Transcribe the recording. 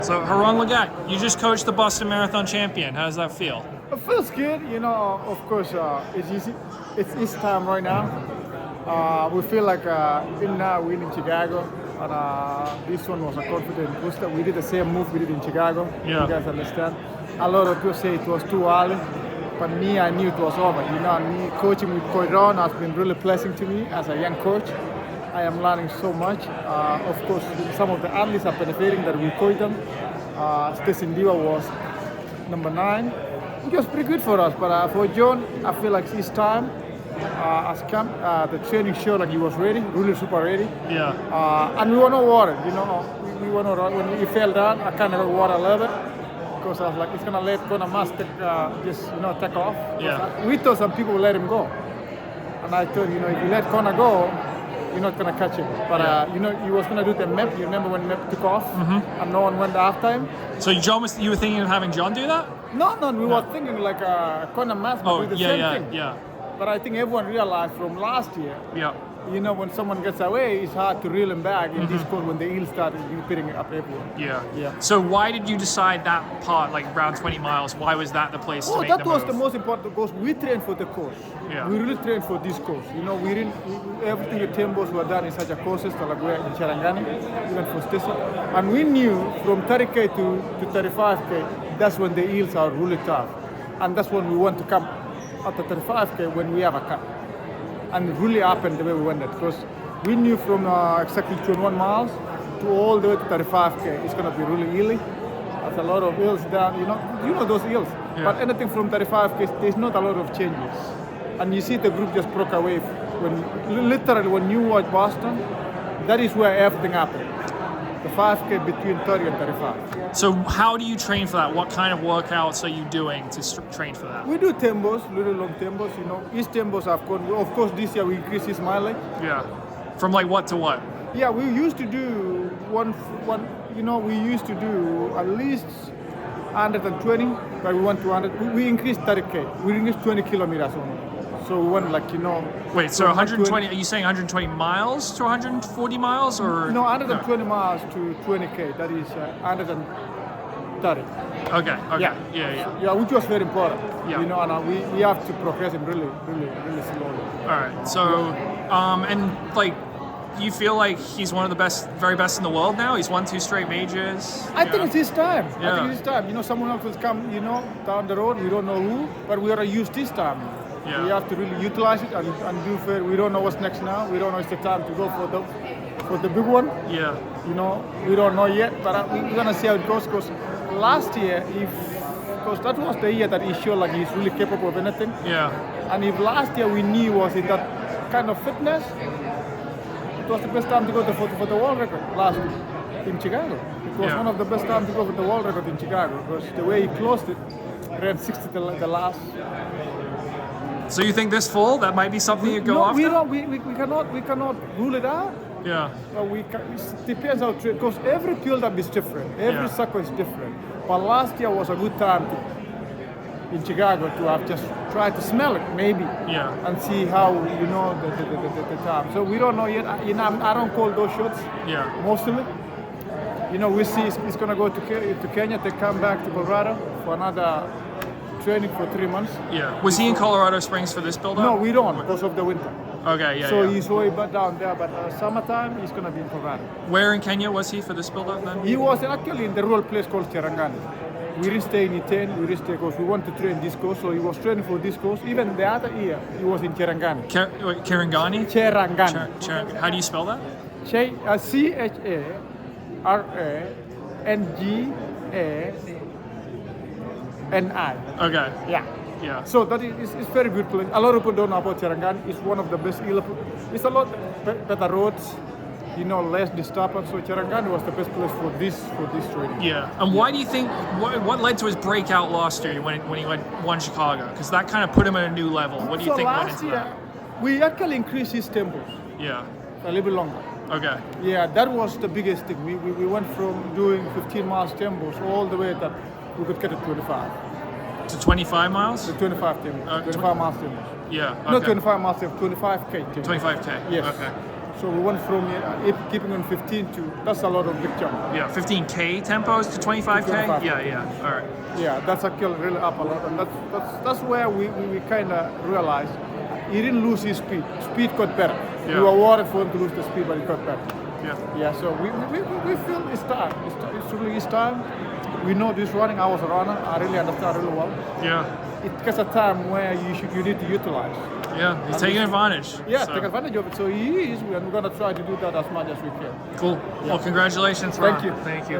So Haron Lagat, you just coached the Boston Marathon champion. How does that feel? It feels good, of course, it's easy. It's East time right now. We feel like in now we're in Chicago, and this one was a confident booster. We did the same move we did in Chicago. Yeah. You guys understand? A lot of people say it was too early, but me, I knew it was over. Me coaching with Korir has been really pleasing to me as a young coach. I am learning so much. Of course, some of the athletes are benefiting that we coach them. Stacy Diva was number 9. It was pretty good for us, but for John, I feel like his time has come. The training showed like he was ready, really super ready. Yeah. And we were not worried, we were not worried. When he fell down, I kind of got worried a little bit because I was like, it's gonna let Conor Must take off. Yeah. We thought some people would let him go, and I thought, if you let Conor go, you're not gonna catch him. But he was gonna do the MEP. You remember when MEP took off and no one went after him? So you were thinking of having John do that? No, we were thinking like Conor Must would do the same thing. Yeah. But I think everyone realized from last year, Yeah. when someone gets away, it's hard to reel him back in this court when the eel started picking it up everywhere. Yeah. So why did you decide that part, like around 20 miles? Why was that the place to make that the was move? the most important course. We trained for the course. Yeah. We really trained for this course. Everything the tempos were done in such a courses, like we're in Charangani, even for Stessa. And we knew from 30K to 35K, that's when the eels are really tough. And that's when we want to come at the 35K when we have a cut. And it really happened the way we went there, because we knew from exactly 21 miles to all the way to 35K, it's going to be really early. There's a lot of eels down, you know those eels. Yeah. But anything from 35K, there's not a lot of changes. And you see the group just broke away. When you watch Boston, that is where everything happened. The 5K between 30 and 35. So how do you train for that? What kind of workouts are you doing to train for that? We do tempos, little long tempos, Each tempos have gone. Of course, this year we increased his mileage. Yeah. From like what to what? Yeah, we used to do we used to do at least 120, but we went to 100. We increased 30K. We increased 20 kilometers only. So we went Wait, so 120, are you saying 120 miles to 140 miles or? No, 120 miles to 20K. That is 130. Okay. Yeah. Yeah, which was very important. Yeah. And we have to progress him really, really, really slowly. All right. So, and like, you feel like he's one of the very best in the world now? He's won 2 straight majors. I think it's his time. Yeah. I think it's his time. Someone else will come, down the road. We don't know who, but we gotta use this time. Yeah. We have to really utilize it and do fair. We don't know what's next now. We don't know it's the time to go for the big one. Yeah. We don't know yet, but we're gonna see how it goes. Because last year, because that was the year that he showed like he's really capable of anything. Yeah. And if last year we knew he was in that kind of fitness, it was the best time to go for the world record last year in Chicago. It was one of the best times to go for the world record in Chicago because the way he closed it, ran 60 the last. So you think this fall that might be something you go after? No, we cannot rule it out. Yeah. It depends how because every build-up is different. Every circle is different. But last year was a good time in Chicago to have just tried to smell it, maybe. Yeah. And see how the time. So we don't know yet. I don't call those shots. Yeah. Mostly. We see he's gonna go to Kenya. They come back to Colorado for another training for 3 months. Yeah. Was he in Colorado Springs for this build-up? No, we don't because of the winter. Okay, yeah. So he's way down there, but summertime he's gonna be in Colorado. Where in Kenya was he for this build-up then? He was actually in the rural place called Cherangani. We didn't stay in Iten, we didn't stay because we want to train this course, so he was training for this course. Even the other year, he was in Cherangani. Karangani? Cherangani. How do you spell that? CharaNgani. Okay. Yeah. So that is very good place. A lot of people don't know about Cherangani. It's one of the best. It's a lot better roads. Less disturbance. So Cherangani was the best place for this training. Yeah. And why do you think what led to his breakout last year when he won Chicago? Because that kind of put him at a new level. What do you think went into that? We actually increased his tempos. Yeah. A little bit longer. Okay. Yeah, that was the biggest thing. We went from doing 15 miles tempos all the way that we could get to 25. To 25 miles? To 25 tempos. 25 miles tempos. Yeah. Okay. Not 25 miles tempos, 25K tempos. 25K. Yes. Okay. So we went from keeping on 15 to, that's a lot of big jump. Yeah, 15K tempos to 25K? 25K. Yeah. All right. Yeah, that's actually really up a lot, and that's where we kind of realized he didn't lose his speed. Speed got better. Yeah. We were worried for him to lose the speed, but he got better. Yeah. Yeah, so we feel it's time. It's really his time. We know this running. I was a runner. I really understand really well. Yeah. It gets a time where you need to utilize. Yeah, he's taking advantage. Yeah, so. take advantage of it. So he is, and we're going to try to do that as much as we can. Cool. Yeah. Well, congratulations, Ron. Thank you. Thank you.